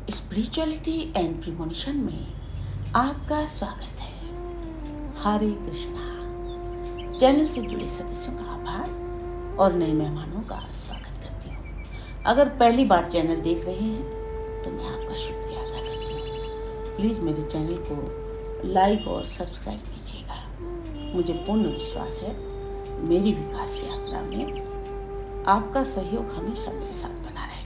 Spirituality and premonition में आपका स्वागत है। हरे कृष्णा। चैनल से जुड़े सदस्यों का आभार और नए मेहमानों का स्वागत करती हूँ। अगर पहली बार चैनल देख रहे हैं तो मैं आपका शुक्रिया अदा करती हूँ। प्लीज़ मेरे चैनल को लाइक और सब्सक्राइब कीजिएगा। मुझे पूर्ण विश्वास है मेरी विकास यात्रा में आपका सहयोग हमेशा मेरे साथ बना रहेगा।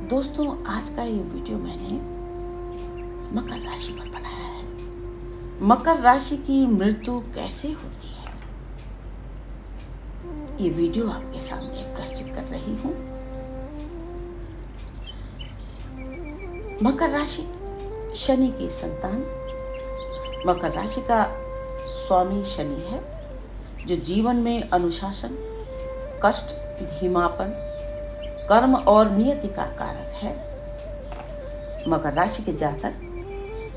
दोस्तों, आज का ये वीडियो मैंने मकर राशि पर बनाया है। मकर राशि की मृत्यु कैसे होती है, ये वीडियो आपके सामने प्रस्तुत कर रही हूँ। मकर राशि शनि की संतान। मकर राशि का स्वामी शनि है, जो जीवन में अनुशासन, कष्ट, धीमापन, कर्म और नियति का कारक है। मकर राशि के जातक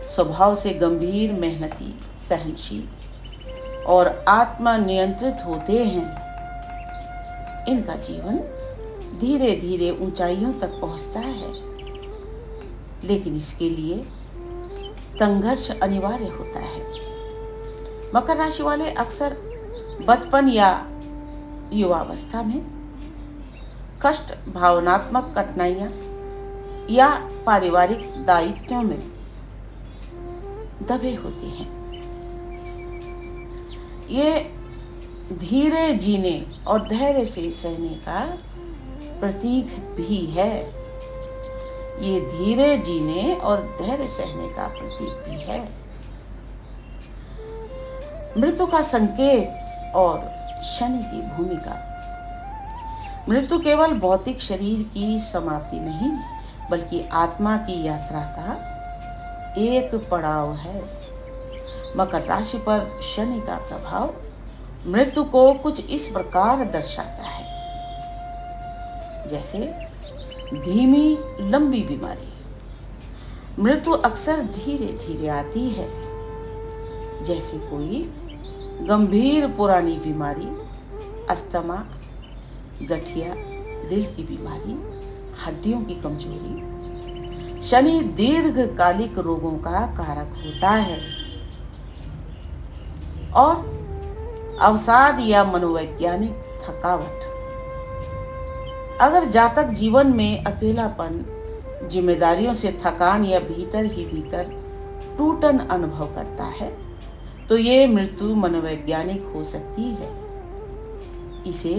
स्वभाव से गंभीर, मेहनती, सहनशील और आत्मनियंत्रित होते हैं। इनका जीवन धीरे धीरे ऊंचाइयों तक पहुंचता है, लेकिन इसके लिए संघर्ष अनिवार्य होता है। मकर राशि वाले अक्सर बचपन या युवावस्था में कष्ट, भावनात्मक कठिनाइयां या पारिवारिक दायित्वों में दबे होते हैं। ये धीरे जीने और धैर्य से सहने का प्रतीक भी है। ये धीरे जीने और धैर्य सहने का प्रतीक भी है। मृत्यु का संकेत और शनि की भूमिका। मृत्यु केवल भौतिक शरीर की समाप्ति नहीं, बल्कि आत्मा की यात्रा का एक पड़ाव है। मकर राशि पर शनि का प्रभाव मृत्यु को कुछ इस प्रकार दर्शाता है, जैसे धीमी लंबी बीमारी। मृत्यु अक्सर धीरे धीरे आती है, जैसे कोई गंभीर पुरानी बीमारी, अस्थमा, गठिया, दिल की बीमारी, हड्डियों की कमजोरी। शनि दीर्घकालिक रोगों का कारक होता है और अवसाद या मनोवैज्ञानिक थकावट। अगर जातक जीवन में अकेलापन, जिम्मेदारियों से थकान या भीतर ही भीतर टूटन अनुभव करता है, तो ये मृत्यु मनोवैज्ञानिक हो सकती है। इसे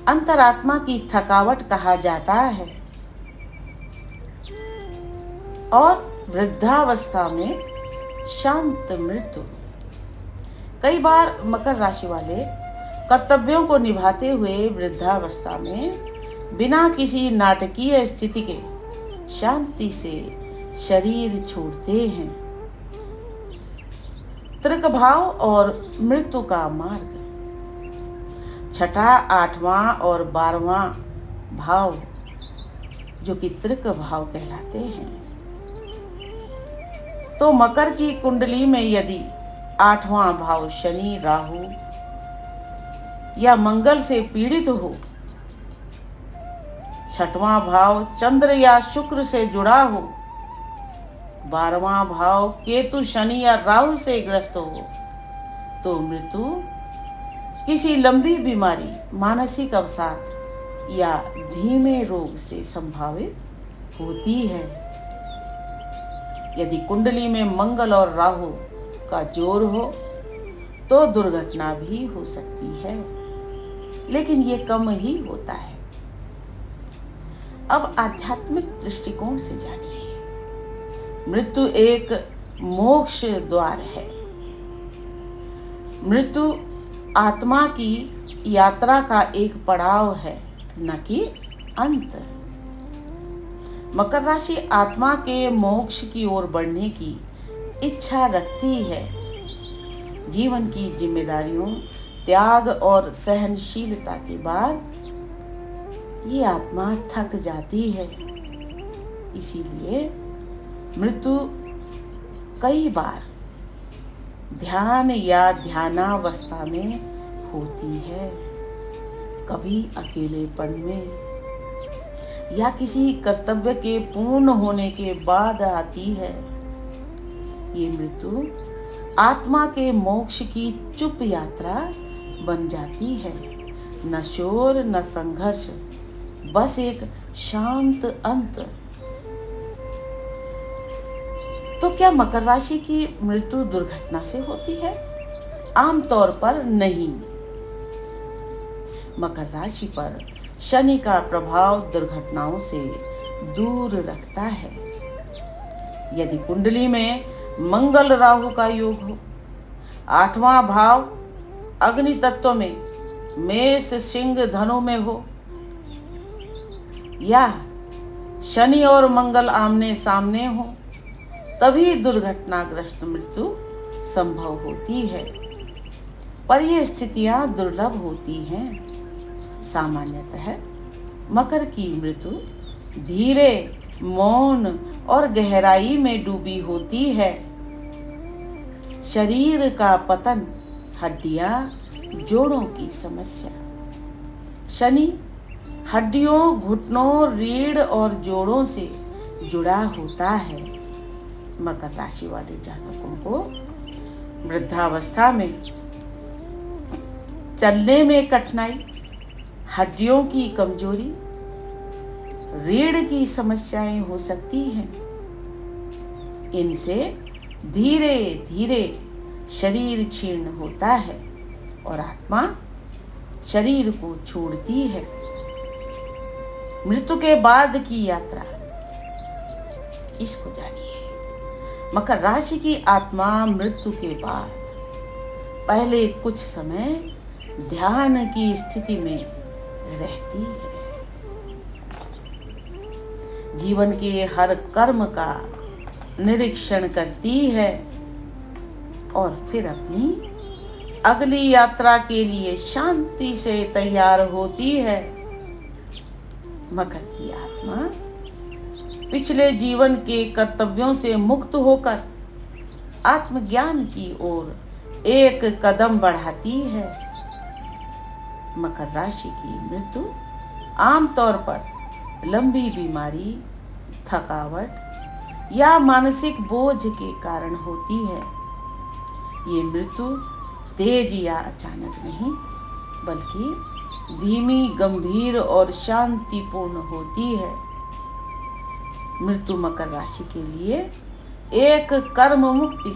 अंतरात्मा की थकावट कहा जाता है। और वृद्धावस्था में शांत मृत्यु। कई बार मकर राशि वाले कर्तव्यों को निभाते हुए वृद्धावस्था में बिना किसी नाटकीय स्थिति के शांति से शरीर छोड़ते हैं। तृक भाव और मृत्यु का मार्ग। छठा, आठवां और 12वां भाव, जो कि तृक भाव कहलाते हैं। तो मकर की कुंडली में यदि 8वां भाव शनि, राहु या मंगल से पीड़ित हो, 6वां भाव चंद्र या शुक्र से जुड़ा हो, 12वां भाव केतु, शनि या राहु से ग्रस्त हो, तो मृत्यु किसी लंबी बीमारी, मानसिक अवसाद या धीमे रोग से संभावित होती है। यदि कुंडली में मंगल और राहु का जोर हो तो दुर्घटना भी हो सकती है, लेकिन ये कम ही होता है। अब आध्यात्मिक दृष्टिकोण से जानिए। मृत्यु एक मोक्ष द्वार है। मृत्यु आत्मा की यात्रा का एक पड़ाव है, न कि अंत। मकर राशि आत्मा के मोक्ष की ओर बढ़ने की इच्छा रखती है। जीवन की जिम्मेदारियों, त्याग और सहनशीलता के बाद ये आत्मा थक जाती है। इसीलिए मृत्यु कई बार ध्यान या ध्यानावस्था में होती है, कभी अकेलेपन में, या किसी कर्तव्य के पूर्ण होने के बाद आती है। ये मृत्यु आत्मा के मोक्ष की चुप यात्रा बन जाती है। न शोर न संघर्ष, बस एक शांत अंत। तो क्या मकर राशि की मृत्यु दुर्घटना से होती है? आमतौर पर नहीं। मकर राशि पर शनि का प्रभाव दुर्घटनाओं से दूर रखता है। यदि कुंडली में मंगल राहु का योग हो, 8वां भाव अग्नि तत्व में मेष सिंह धनु में हो, या शनि और मंगल आमने सामने हो, तभी दुर्घटनाग्रस्त मृत्यु संभव होती है। पर ये स्थितियां दुर्लभ होती हैं। सामान्यतः मकर की मृत्यु धीरे, मौन और गहराई में डूबी होती है। शरीर का पतन, हड्डियां, जोड़ों की समस्या। शनि हड्डियों, घुटनों, रीढ़ और जोड़ों से जुड़ा होता है। मकर राशि वाले जातकों को वृद्धावस्था में चलने में कठिनाई, हड्डियों की कमजोरी, रीढ़ की समस्याएं हो सकती हैं। इनसे धीरे धीरे शरीर क्षीण होता है और आत्मा शरीर को छोड़ती है। मृत्यु के बाद की यात्रा, इसको जानिए। मकर राशि की आत्मा मृत्यु के बाद पहले कुछ समय ध्यान की स्थिति में रहती है। जीवन के हर कर्म का निरीक्षण करती है और फिर अपनी अगली यात्रा के लिए शांति से तैयार होती है। मकर की आत्मा पिछले जीवन के कर्तव्यों से मुक्त होकर आत्मज्ञान की ओर एक कदम बढ़ाती है। मकर राशि की मृत्यु आमतौर पर लंबी बीमारी, थकावट या मानसिक बोझ के कारण होती है। ये मृत्यु तेज या अचानक नहीं, बल्कि धीमी, गंभीर और शांतिपूर्ण होती है। मृत्यु मकर राशि के लिए एक कर्म मुक्ति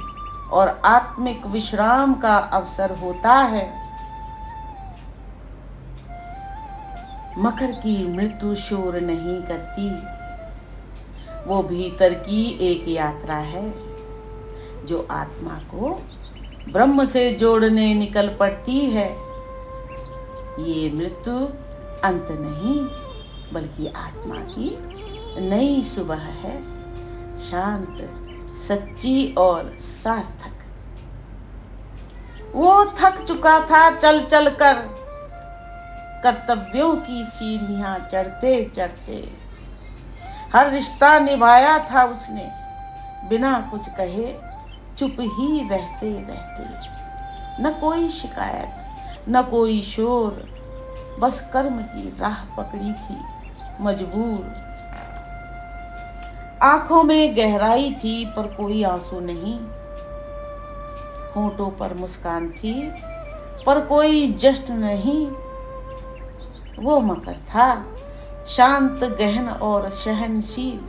और आत्मिक विश्राम का अवसर होता है। मकर की मृत्यु शोर नहीं करती, वो भीतर की एक यात्रा है जो आत्मा को ब्रह्म से जोड़ने निकल पड़ती है। ये मृत्यु अंत नहीं, बल्कि आत्मा की नई सुबह है, शांत, सच्ची और सार्थक। वो थक चुका था चल चल कर, कर्तव्यों की सीढ़ियां चढ़ते चढ़ते। हर रिश्ता निभाया था उसने, बिना कुछ कहे, चुप ही रहते रहते। न कोई शिकायत, न कोई शोर, बस कर्म की राह पकड़ी थी, मजबूर। आंखों में गहराई थी पर कोई आंसू नहीं, होठों पर मुस्कान थी पर कोई जश्न नहीं। वो मकर था शांत, गहन और सहनशील,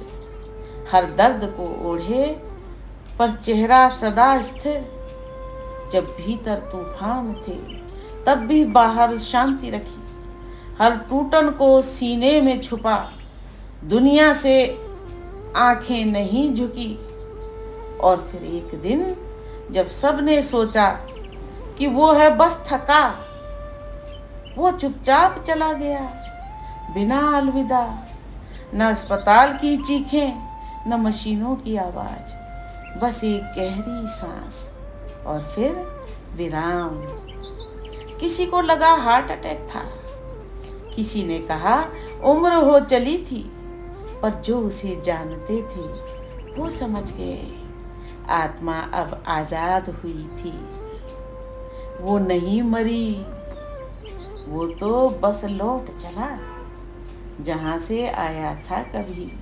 हर दर्द को ओढ़े पर चेहरा सदा स्थिर। जब भीतर तूफान थे तब भी बाहर शांति रखी, हर टूटन को सीने में छुपा, दुनिया से आंखें नहीं झुकी। और फिर एक दिन जब सबने सोचा कि वो है बस थका, वो चुपचाप चला गया, बिना अलविदा। न अस्पताल की चीखें, न मशीनों की आवाज, बस एक गहरी सांस और फिर विराम। किसी को लगा हार्ट अटैक था, किसी ने कहा उम्र हो चली थी, पर जो उसे जानते थे वो समझ गए आत्मा अब आजाद हुई थी। वो नहीं मरी, वो तो बस लौट चला, जहाँ से आया था कभी,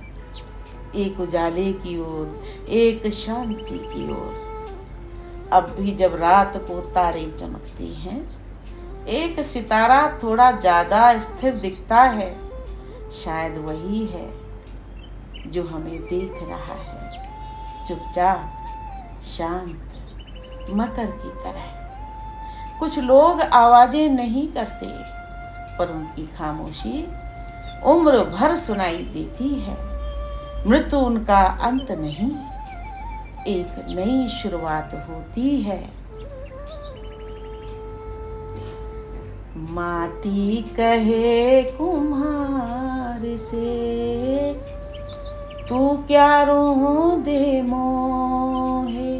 एक उजाले की ओर, एक शांति की ओर। अब भी जब रात को तारे चमकते हैं, एक सितारा थोड़ा ज्यादा स्थिर दिखता है। शायद वही है जो हमें देख रहा है, चुपचाप, शांत, मकर की तरह। कुछ लोग आवाजें नहीं करते, पर उनकी खामोशी उम्र भर सुनाई देती है। मृत्यु उनका अंत नहीं, एक नई शुरुआत होती है। माटी कहे कुम्हार से, तू क्या रो दे मोहे,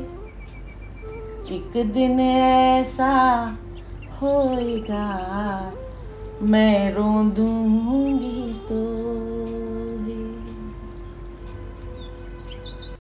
एक दिन ऐसा होएगा मैं रो दूंगी